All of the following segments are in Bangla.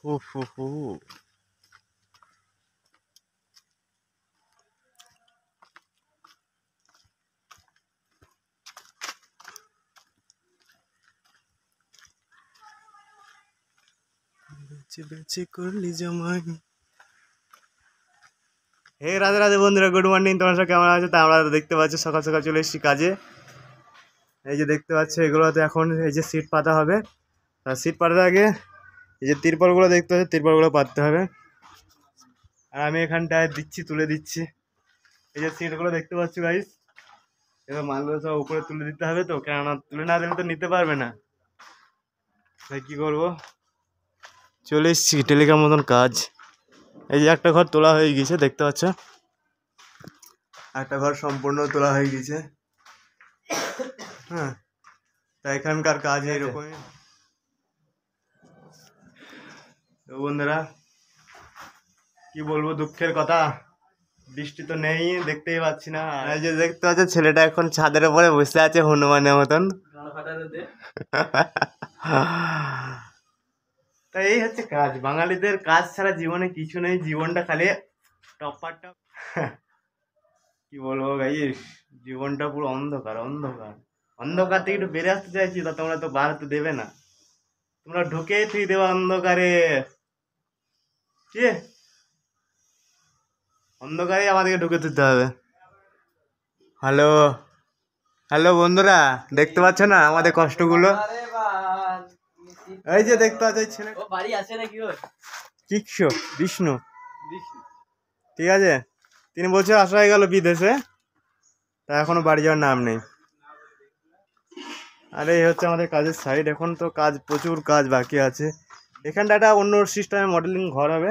হু। বেঁচে বেঁচে করলি জামাই। হে রাধে রাধে বন্ধুরা, গুড মর্নিং। তোমার সব কেমন আছে? তা আমরা দেখতে পাচ্ছি সকাল সকাল চলে এসেছি কাজে। এই যে দেখতে পাচ্ছ, এগুলোতে এখন এই যে সিট পাতা হবে। আর সিট পাতার আগে এই যে তিরপলগুলো দেখতে পাচ্ছ, তিরপলগুলো পাততে হবে। আর আমি এখানটায় তুলে দিচ্ছি এই যে সিটগুলো দেখতে পাচ্ছ গাইস। এবার মালগুলো সব উপরে তুলে দিতে হবে, তো কেননা তুলে না দিলে তো নিতে পারবে না। তাই কি করবো, চলে এসেছি টেলিগ্রাম মতন কাজ। এই যে একটা ঘর তোলা হয়ে গেছে দেখতে পাচ্ছ, একটা ঘর সম্পূর্ণ তোলা হয়ে গেছে। হ্যাঁ, তা এখানকার কাজ এইরকমই। তো বন্ধুরা কি বলবো, দুঃখের কথা, বৃষ্টি তো নেই, দেখতেই পাচ্ছি না। এই যে দেখতে পাচ্ছ, ছেলেটা এখন ছাদের উপরে বসে আছে হনুমানের মতন। তা এই হচ্ছে কাজ, বাঙালিদের কাজ ছাড়া জীবনে কিছু নেই, জীবনটা খালি টপার টপ। কি বলবো গাইস, জীবনটা পুরো অন্ধকার অন্ধকার। অন্ধকার থেকে একটু বেরিয়ে আসতে চাইছি, তা তোমরা তো বার হতে দেবে না, তোমরা ঢুকেই তুই দেবে অন্ধকারে। কি অন্ধকারে আমাদেরকে ঢুকে দিতে হবে। হ্যালো হ্যালো বন্ধুরা, দেখতে পাচ্ছ না আমাদের কষ্টগুলো? এই যে দেখতে পাচ্ছ ছেলে বাড়ি আছে নাকি, ওর কিচ্ছু বিষ্ণু, ঠিক আছে, 3 বছর আসা হয়ে গেল বিদেশে, তা এখনো বাড়ি যাওয়ার নাম নেই। আর এই হচ্ছে আমাদের কাজের সাইড। এখন তো কাজ, প্রচুর কাজ বাকি আছে। এখানটা একটা অন্য সিস্টেমে মডেলিং ঘর হবে।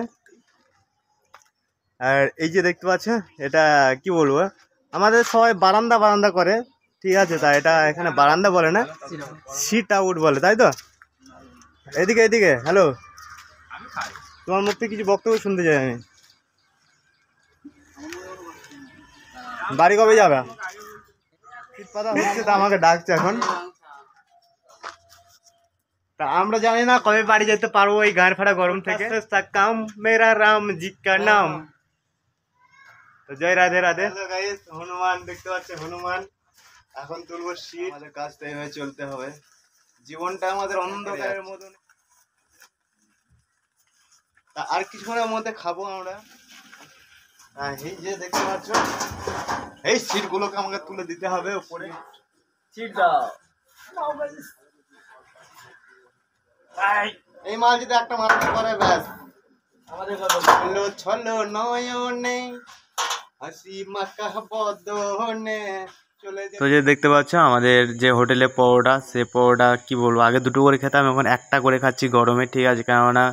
আর এই যে দেখতে পাচ্ছ, এটা কি বলবো, আমাদের সবাই বারান্দা বারান্দা করে, ঠিক আছে, তা এটা এখানে বারান্দা বলে না, সিট আউট বলে, তাই তো? এদিকে এদিকে, হ্যালো, তোমার মুখ থেকে কিছু বক্তব্য শুনতে চাই আমি। বাড়ি কবে যাবে? শীত পাতা হচ্ছে, তা আমাকে ডাকছে এখন। তা আমরা জানি না কবে বাড়ি যেতে পারবো এই গাঁয়ের ফাড়া গরম থেকে। কাম মেরা রাম জি কা নাম। তো জয় রাধে রাধে। হনুমান দেখতে পাচ্ছে, হনুমান এখন তুলবো শীত। আমাদের কাজ তো এইভাবে চলতে হবে, জীবনটা আমাদের অন্ধকারের মতন। তা আর কিছুক্ষণের মধ্যে খাবো আমরা। এই যে দেখতে পাচ্ছ, এই সিট গুলোকে আমাকে তুলে দিতে হবে উপরে। সিট দাও। এই মাল যদি একটা মানুষ করে, ব্যাস আমাদের ছলো ছলো নয়নে হাসি মাখা বদনে। তো যে দেখতে পাচ্ছ আমাদের যে হোটেলে পরোটা, সে পরোটা কি বলবো, আগে 2টো করে খেতাম, এখন একটা করে খাচ্ছি গরমে, ঠিক আছে, কেননা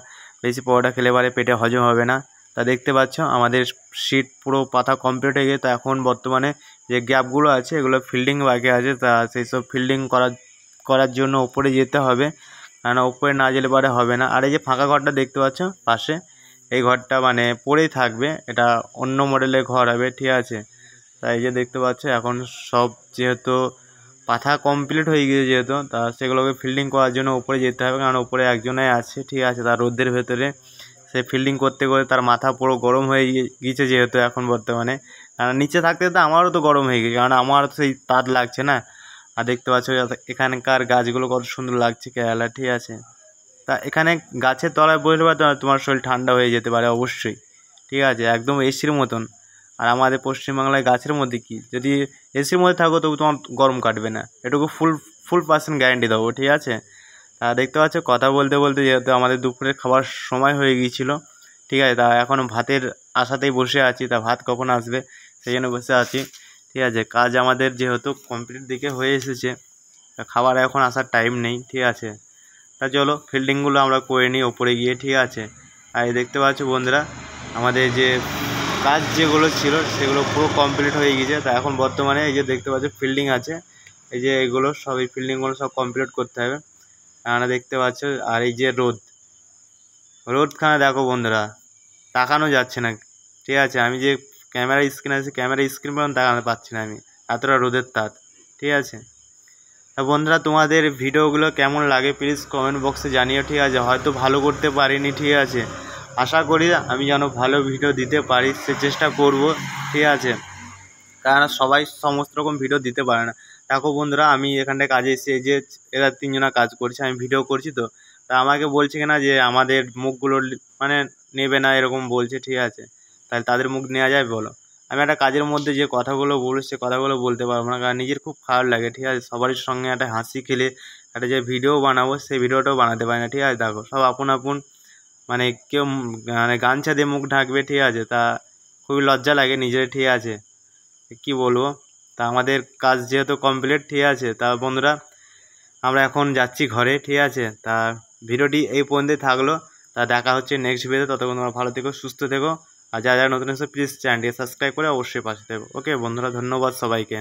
বেশি পরোটা খেলে পরে পেটে হজম হবে না। তা দেখতে পাচ্ছ আমাদের সিট পুরো পাতা কমপ্লিট হয়ে গেছে। তা এখন বর্তমানে যে গ্যাপগুলো আছে এগুলো ফিল্ডিং বাকি আছে, তা সেই সব ফিল্ডিং করার জন্য উপরে যেতে হবে, কেননা উপরে না গেলে পরে হবে না। আর এই যে ফাঁকা ঘরটা দেখতে পাচ্ছ পাশে, এই ঘরটা মানে পড়েই থাকবে, এটা অন্য মডেলের ঘর হবে, ঠিক আছে। তাই যে দেখতে পাচ্ছ এখন সব যেহেতু পাথা কমপ্লিট হয়ে গিয়েছে যেহেতু, তা সেগুলোকে ফিল্ডিং করার জন্য উপরে যেতে হবে, কারণ উপরে একজনে আছে, ঠিক আছে, তার রোদের ভেতরে সে ফিল্ডিং করতে করতে তার মাথা পুরো গরম হয়ে গিয়েছে যেহেতু এখন বর্তমানে। কারণ নিচে থাকতে তো আমারও তো গরম হয়ে গেছে, কারণ আমার তো সেই তাপ লাগছে না। আর দেখতে পাচ্ছ এখানকার গাছগুলো কত সুন্দর লাগছে কেরালা, ঠিক আছে। তা এখানে গাছের তলায় বসলে তোমার শরীর ঠান্ডা হয়ে যেতে পারে অবশ্যই, ঠিক আছে, একদম এসির মতন। আর আমাদের পশ্চিমবাংলায় গাছের মধ্যে কি, যদি এসির মধ্যে থাকো তবু তোমার গরম কাটবে না, এটুকু ফুল পার্সেন্ট গ্যারান্টি দেবো, ঠিক আছে। তা দেখতে পাচ্ছ কথা বলতে বলতে যেহেতু আমাদের দুপুরের খাবার সময় হয়ে গিয়েছিলো, ঠিক আছে, তা এখন ভাতের আশাতেই বসে আছি, তা ভাত কখন আসবে সেই জন্য বসে আছি, ঠিক আছে। কাজ আমাদের যেহেতু কমপ্লিট দিকে হয়ে এসেছে, তা খাবার এখন আসার টাইম নেই, ঠিক আছে। তা চলো ফিল্ডিংগুলো আমরা করে নিই ওপরে গিয়ে, ঠিক আছে। আর এই দেখতে পাচ্ছ বন্ধুরা আমাদের যে কাজ যেগুলো ছিল সেগুলো পুরো কমপ্লিট হয়ে গিয়েছে। তা এখন বর্তমানে এই যে দেখতে পাচ্ছ ফিল্ডিং আছে, এই যে এগুলো সব, এই ফিল্ডিংগুলো সব কমপ্লিট করতে হবে, আপনারা দেখতে পাচ্ছ। আর এই যে রোদখানে দেখো বন্ধুরা, তাকানো যাচ্ছে না, ঠিক আছে, আমি যে ক্যামেরা স্ক্রিন আছে, ক্যামেরা স্ক্রিন পর্যন্ত তাকানো পাচ্ছি না আমি, এতটা রোদের তাপ, ঠিক আছে। তা বন্ধুরা তোমাদের ভিডিওগুলো কেমন লাগে প্লিজ কমেন্ট বক্সে জানিও, ঠিক আছে। হয়তো ভালো করতে পারিনি, ঠিক আছে, আশা করি আমি যেন ভালো ভিডিও দিতে পারি, সে চেষ্টা করব, ঠিক আছে। কারণ সবাই সমস্ত রকম ভিডিও দিতে পারে না। দেখো বন্ধুরা, আমি এখানটায় কাজে এসে এই যে এরা 3 জনা কাজ করছে, আমি ভিডিও করছি, তো তা আমাকে বলছে কিনা যে আমাদের মুখগুলো মানে নেবে না এরকম বলছে, ঠিক আছে। তাহলে তাদের মুখ নেওয়া যায় বলো? আমি একটা কাজের মধ্যে যে কথাগুলো বলছি সে কথাগুলো বলতে পারবো না, কারণ নিজের খুব খারাপ লাগে, ঠিক আছে। সবারই সঙ্গে একটা হাসি খেলে একটা যে ভিডিও বানাবো সেই ভিডিওটাও বানাতে পারি না, ঠিক আছে। দেখো সব আপন আপন, মানে কেউ মানে গামছা দিয়ে মুখ ঢাকবে, ঠিক আছে, তা খুবই লজ্জা লাগে নিজের, ঠিক আছে। কি বলবো, তা আমাদের কাজ যেহেতু কমপ্লিট, ঠিক আছে। তা বন্ধুরা আমরা এখন যাচ্ছি ঘরে, ঠিক আছে। তা ভিডিওটি এই পর্যন্তই থাকলো। তা দেখা হচ্ছে নেক্সট ভিডিওতে, ততক্ষণ তোমরা ভালো থেকো, সুস্থ থেকো। আর যারা যারা নতুন এসে প্লিজ চ্যানেলটি সাবস্ক্রাইব করে অবশ্যই পাশে থেকো। ওকে বন্ধুরা, ধন্যবাদ সবাইকে।